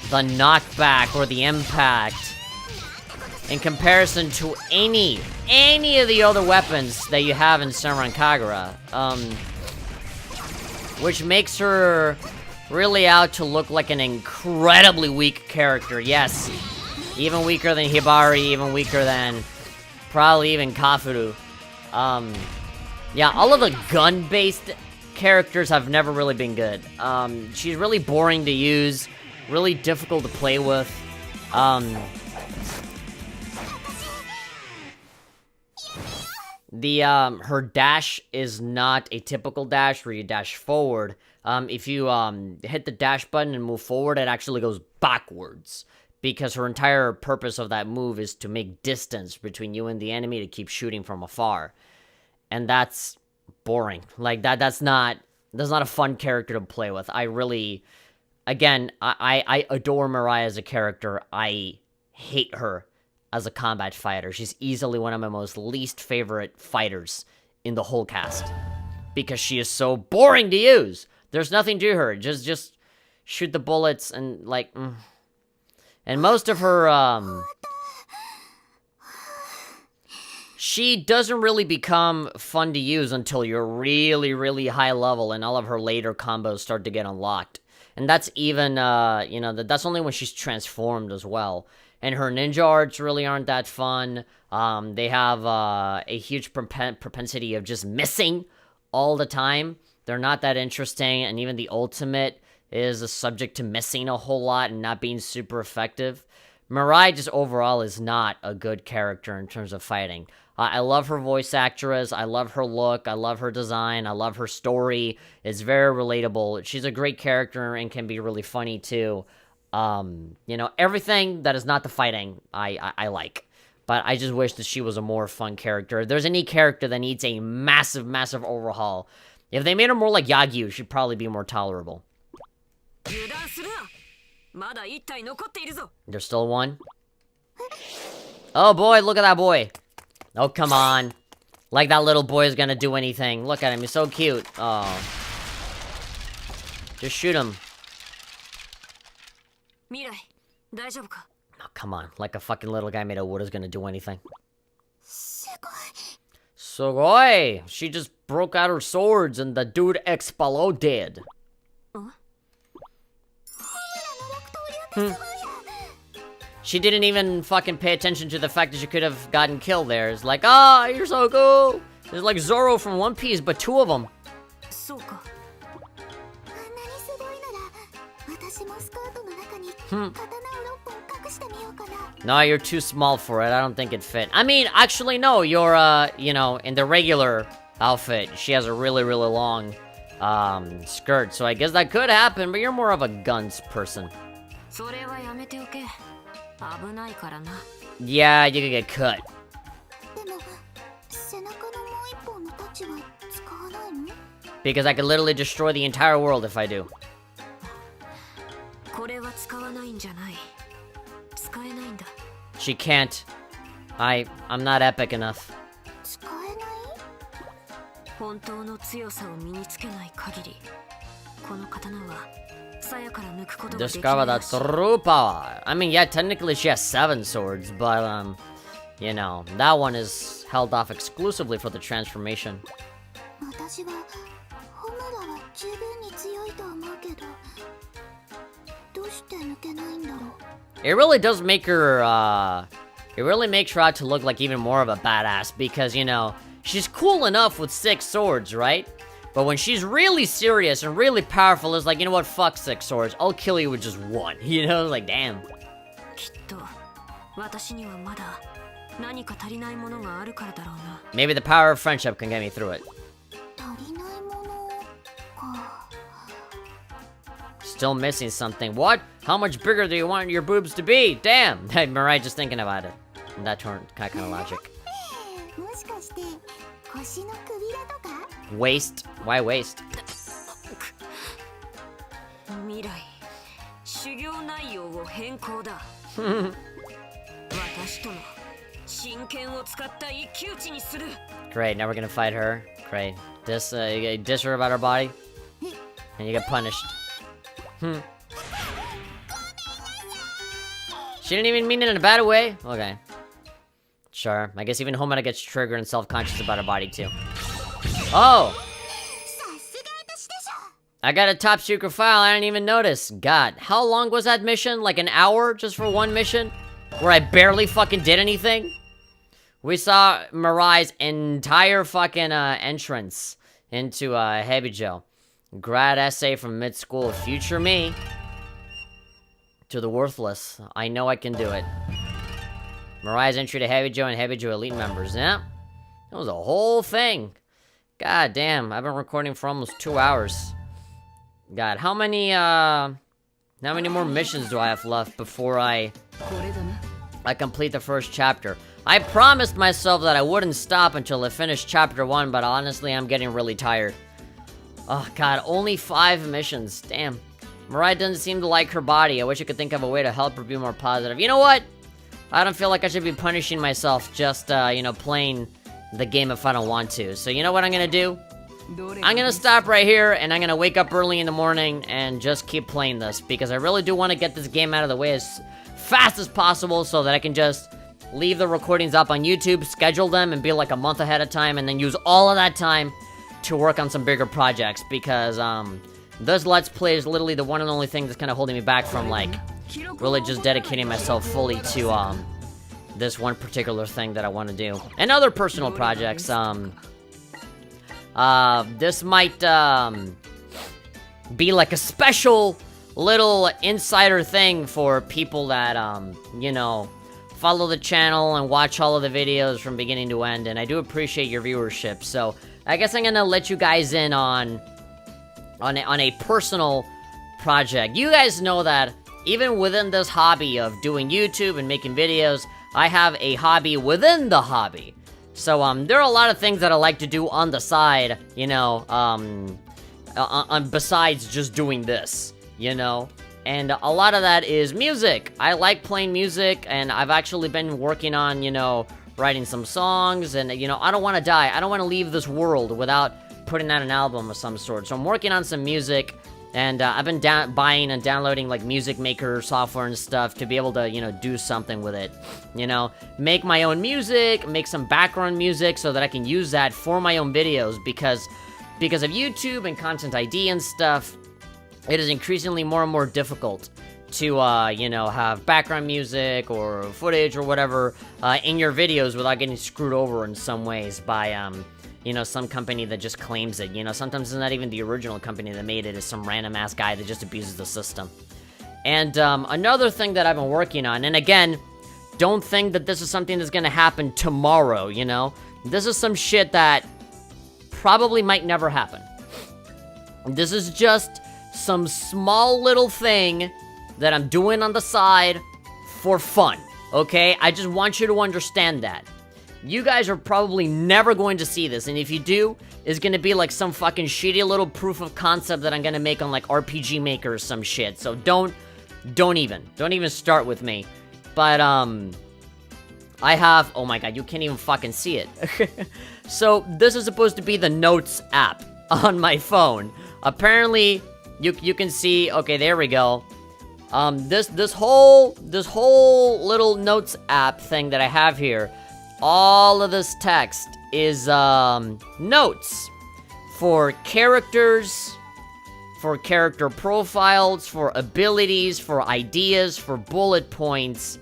the knockback or the impact in comparison to any of the other weapons that you have in Senran Kagura. Which makes her really out to look like an incredibly weak character. Yes, even weaker than Hibari, even weaker than probably even Kafuru. Yeah, all of the gun-based characters have never really been good. She's really boring to use, really difficult to play with. Her dash is not a typical dash where you dash forward. If you hit the dash button and move forward, it actually goes backwards. Because her entire purpose of that move is to make distance between you and the enemy to keep shooting from afar. And that's boring. Like, that's not a fun character to play with. I really, again, I adore Mirai as a character. I hate her as a combat fighter. She's easily one of my most least favorite fighters in the whole cast. Because she is so boring to use. There's nothing to her. Just shoot the bullets and, like... And most of her, she doesn't really become fun to use until you're really, really high level and all of her later combos start to get unlocked. And that's even, you know, that's only when she's transformed as well. And her ninja arts really aren't that fun. They have a huge propensity of just missing all the time. They're not that interesting, and even the ultimate is a subject to missing a whole lot and not being super effective. Mirai just overall is not a good character in terms of fighting. I love her voice actress, I love her look, I love her design, I love her story. It's very relatable. She's a great character and can be really funny too. You know, everything that is not the fighting, I like. But I just wish that she was a more fun character. If there's any character that needs a massive, massive overhaul, if they made her more like Yagyu, she'd probably be more tolerable. There's still one? Oh boy, look at that boy. Oh, come on. Like that little boy is gonna do anything. Look at him, he's so cute. Oh. Just shoot him. Mirai, 大丈夫か? Oh, come on. Like a fucking little guy made of wood is gonna do anything. Sugoi! She just broke out her swords and the dude exploded. She didn't even fucking pay attention to the fact that she could have gotten killed there. It's like, ah, you're so cool! There's like Zoro from One Piece, but two of them. No, you're too small for it. I don't think it fit. I mean, actually, no. You're, you know, in the regular outfit, she has a really, really long, skirt. So I guess that could happen, but you're more of a guns person. Yeah, you could get cut. Because I could literally destroy the entire world if I do. She can't. I'm not epic enough. Discover the true power. I mean, yeah, technically she has 7 swords, but, you know, that one is held off exclusively for the transformation. It really does make her, it really makes her out to look like even more of a badass because, you know, she's cool enough with 6 swords, right? But when she's really serious and really powerful, it's like, you know what, fuck 6 swords, I'll kill you with just 1, you know, like, damn. Maybe the power of friendship can get me through it. Still missing something. What? How much bigger do you want your boobs to be? Damn! Hey, Mirai just thinking about it. And that kind of logic. Waist? Why waist? Great, now we're gonna fight her. Great. You diss her about her body, and you get punished. She didn't even mean it in a bad way? Okay. Sure. I guess even Homura gets triggered and self-conscious about her body, too. Oh! I got a top secret file, I didn't even notice. God, how long was that mission? Like an hour just for one mission? Where I barely fucking did anything? We saw Mirai's entire fucking, entrance into, Hebijo. Grad essay from mid-school. Future me. To the worthless. I know I can do it. Mirai's entry to Hebijo and Hebijo elite members. Yeah. That was a whole thing. God damn. I've been recording for almost 2 hours. God, how many more missions do I have left before I complete the first chapter? I promised myself that I wouldn't stop until I finished chapter 1, but honestly, I'm getting really tired. Oh god, only 5 missions. Damn. Mirai doesn't seem to like her body. I wish I could think of a way to help her be more positive. You know what? I don't feel like I should be punishing myself just, you know, playing the game if I don't want to. So you know what I'm gonna do? I'm gonna stop right here, and I'm gonna wake up early in the morning and just keep playing this. Because I really do want to get this game out of the way as fast as possible so that I can just leave the recordings up on YouTube, schedule them, and be like a month ahead of time, and then use all of that time to work on some bigger projects, because, this Let's Play is literally the one and only thing that's kind of holding me back from, like, really just dedicating myself fully to, this one particular thing that I want to do. And other personal projects, this might, be like a special little insider thing for people that, you know, follow the channel and watch all of the videos from beginning to end, and I do appreciate your viewership, so I guess I'm gonna let you guys in on a personal project. You guys know that even within this hobby of doing YouTube and making videos, I have a hobby within the hobby. So, there are a lot of things that I like to do on the side, you know, besides just doing this, you know? And a lot of that is music. I like playing music, and I've actually been working on, you know, writing some songs, and, you know, I don't want to die. I don't want to leave this world without putting out an album of some sort. So I'm working on some music, and I've been buying and downloading, like, music maker software and stuff to be able to, you know, do something with it. You know, make my own music, make some background music so that I can use that for my own videos, because of YouTube and Content ID and stuff, it is increasingly more and more difficult to, you know, have background music or footage or whatever in your videos without getting screwed over in some ways by, you know, some company that just claims it. You know, sometimes it's not even the original company that made it. It's some random-ass guy that just abuses the system. And another thing that I've been working on, and again, don't think that this is something that's gonna happen tomorrow, you know? This is some shit that probably might never happen. This is just some small little thing that I'm doing on the side for fun, okay? I just want you to understand that. You guys are probably never going to see this, and if you do, it's gonna be like some fucking shitty little proof of concept that I'm gonna make on, like, RPG Maker or some shit. So don't even start with me. But, I have, oh my god, you can't even fucking see it. So, this is supposed to be the Notes app on my phone. Apparently, you can see, okay, there we go. This whole little Notes app thing that I have here, all of this text is, notes for characters, for character profiles, for abilities, for ideas, for bullet points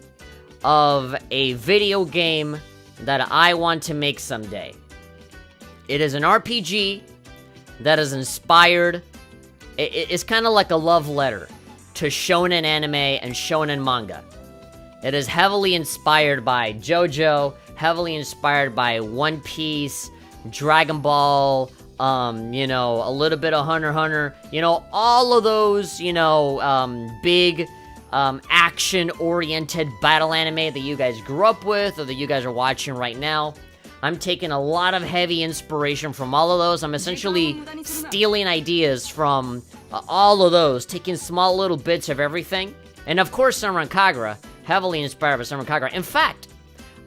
of a video game that I want to make someday. It is an RPG that is inspired. It's kind of like a love letter to shonen anime and shonen manga. It is heavily inspired by JoJo, heavily inspired by One Piece, Dragon Ball, you know, a little bit of Hunter x Hunter, you know, all of those, you know, big, action-oriented battle anime that you guys grew up with, or that you guys are watching right now. I'm taking a lot of heavy inspiration from all of those. I'm essentially stealing ideas from all of those, taking small little bits of everything. And of course, Senran Kagura, heavily inspired by Senran Kagura. In fact,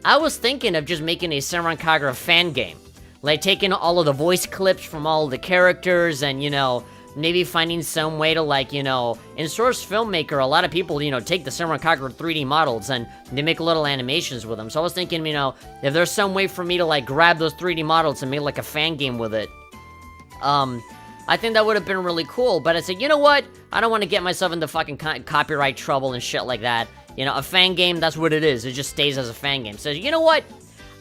I was thinking of just making a Senran Kagura fan game. Like, taking all of the voice clips from all of the characters and, you know, maybe finding some way to, like, you know, in Source Filmmaker, a lot of people, you know, take the Senran Kagura 3D models and they make little animations with them. So I was thinking, you know, if there's some way for me to, like, grab those 3D models and make, like, a fan game with it, I think that would have been really cool. But I said, you know what? I don't want to get myself into fucking copyright trouble and shit like that. You know, a fan game, that's what it is. It just stays as a fan game. So, you know what?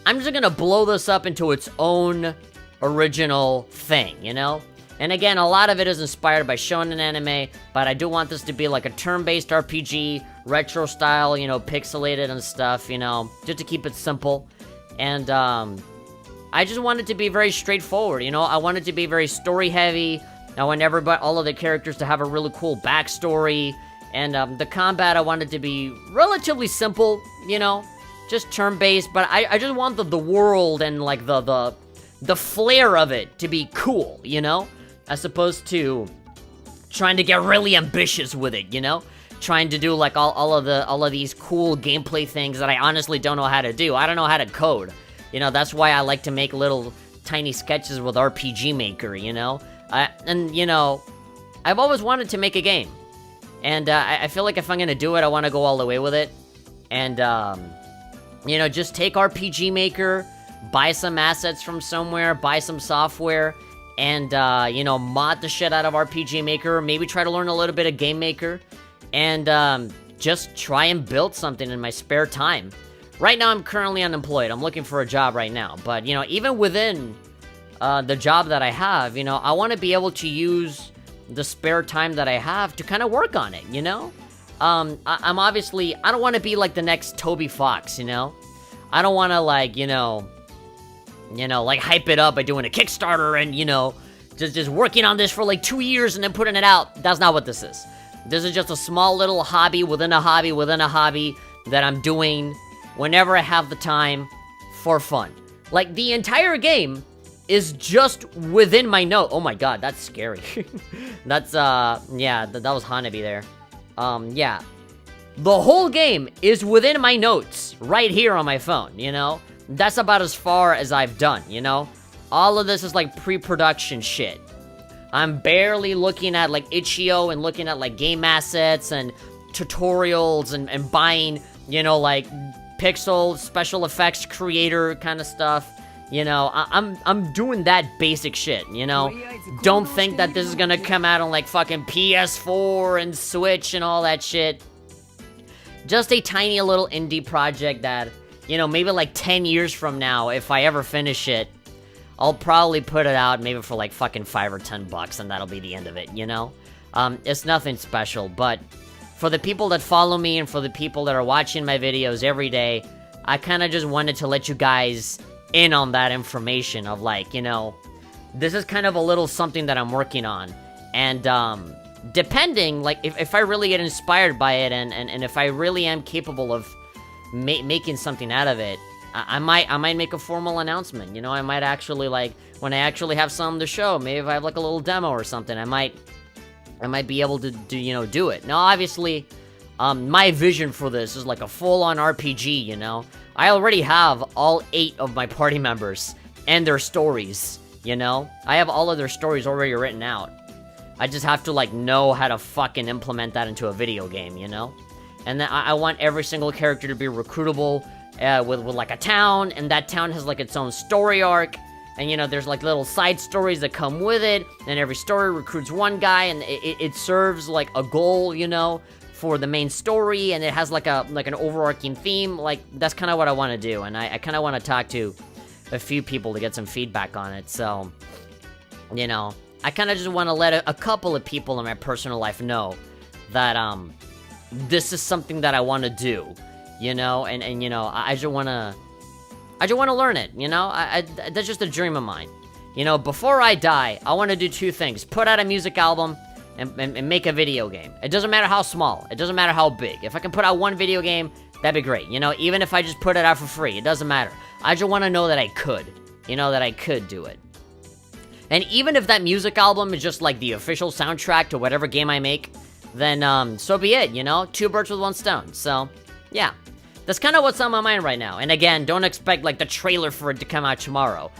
I'm just gonna blow this up into its own original thing, you know? And again, a lot of it is inspired by shonen anime, but I do want this to be like a turn-based RPG, retro style, you know, pixelated and stuff, you know, just to keep it simple. And, I just want it to be very straightforward, you know? I want it to be very story-heavy. I want all of the characters to have a really cool backstory. And, the combat, I want it to be relatively simple, you know? Just turn-based, but I just want the world and, like, the flair of it to be cool, you know? As opposed to trying to get really ambitious with it, you know? Trying to do, like, all of these cool gameplay things that I honestly don't know how to do. I don't know how to code. You know, that's why I like to make little tiny sketches with RPG Maker, you know? And, you know, I've always wanted to make a game. And, I feel like if I'm gonna do it, I want to go all the way with it. And, you know, just take RPG Maker, buy some assets from somewhere, buy some software, and, you know, mod the shit out of RPG Maker, maybe try to learn a little bit of Game Maker, and, just try and build something in my spare time. Right now, I'm currently unemployed. I'm looking for a job right now, but, you know, even within, the job that I have, you know, I want to be able to use the spare time that I have to kind of work on it, you know? I'm obviously, I don't want to be like the next Toby Fox, you know? I don't want to, like, you know, like, hype it up by doing a Kickstarter and, you know, just working on this for, like, 2 years and then putting it out. That's not what this is. This is just a small little hobby within a hobby within a hobby that I'm doing whenever I have the time for fun. Like, the entire game is just within my note. Oh my god, that's scary. That's, yeah, that was Hanabi there. Yeah. The whole game is within my notes, right here on my phone, you know? that's about as far as I've done, you know? All of this is like pre-production shit. I'm barely looking at like itch.io and looking at like game assets and tutorials and buying, you know, like pixel special effects creator kind of stuff. You know, I'm doing that basic shit, you know? Don't think that this is gonna come out on like fucking PS4 and Switch and all that shit. Just a tiny little indie project that, you know, maybe like 10 years from now, if I ever finish it, I'll probably put it out maybe for like fucking $5 or $10 and that'll be the end of it, you know? It's nothing special, but for the people that follow me and for the people that are watching my videos every day, I kind of just wanted to let you guys in on that information of like, you know, this is kind of a little something that I'm working on. And, depending, like, if I really get inspired by it and if I really am capable of making something out of it, I might make a formal announcement, you know? I might actually, like, when I actually have something to show, maybe if I have, like, a little demo or something, I might be able to do it. Now, obviously, my vision for this is, like, a full-on RPG, you know? I already have all 8 of my party members and their stories, you know? I have all of their stories already written out. I just have to, like, know how to fucking implement that into a video game, you know? And then I want every single character to be recruitable with like, a town, and that town has, like, its own story arc, and, you know, there's, like, little side stories that come with it, and every story recruits one guy, and it serves, like, a goal, you know, for the main story, and it has, like, an overarching theme. Like, that's kind of what I want to do, and I kind of want to talk to a few people to get some feedback on it, so, you know, I kind of just want to let a couple of people in my personal life know that, this is something that I want to do, you know, and you know, I just want to learn it, you know, that's just a dream of mine. You know, before I die, I want to do 2 things: put out a music album and make a video game. It doesn't matter how small, it doesn't matter how big. If I can put out 1 video game, that'd be great, you know, even if I just put it out for free, it doesn't matter. I just want to know that I could, you know, that I could do it. And even if that music album is just like the official soundtrack to whatever game I make, then so be it, you know? 2 birds with 1 stone. So, yeah. That's kind of what's on my mind right now. And again, don't expect like the trailer for it to come out tomorrow.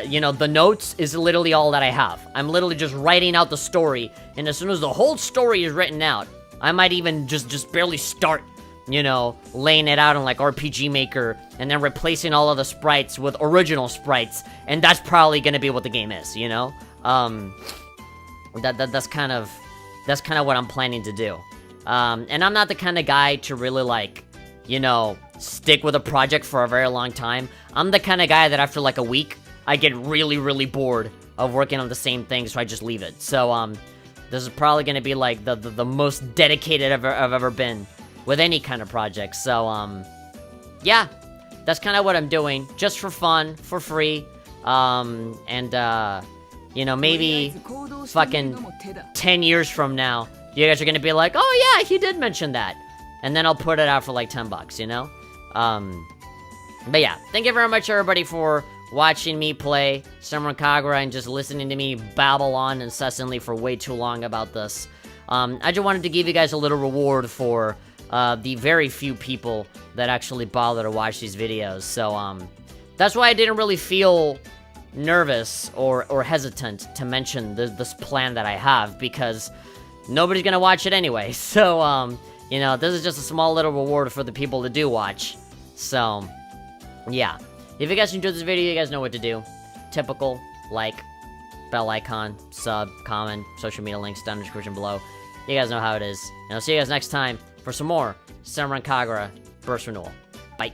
You know, the notes is literally all that I have. I'm literally just writing out the story, and as soon as the whole story is written out, I might even just barely start, you know, laying it out in like RPG Maker, and then replacing all of the sprites with original sprites, and that's probably gonna be what the game is, you know? That's kind of what I'm planning to do. And I'm not the kind of guy to really like, you know, stick with a project for a very long time. I'm the kind of guy that after like a week, I get really, really bored of working on the same thing, so I just leave it. So, this is probably gonna be like the most dedicated I've ever been with any kind of project. So, yeah, that's kind of what I'm doing, just for fun, for free. You know, maybe fucking 10 years from now, you guys are gonna be like, oh yeah, he did mention that. And then I'll put it out for like $10, you know? But yeah, thank you very much everybody for watching me play Senran Kagura and just listening to me babble on incessantly for way too long about this. I just wanted to give you guys a little reward for the very few people that actually bother to watch these videos. So, that's why I didn't really feel nervous or hesitant to mention this plan that I have, because nobody's gonna watch it anyway. So, you know, this is just a small little reward for the people that do watch. So, yeah. If you guys enjoyed this video, you guys know what to do. Typical, like, bell icon, sub, comment, social media links down in the description below. You guys know how it is. And I'll see you guys next time for some more Senran Kagura Burst Renewal. Bye.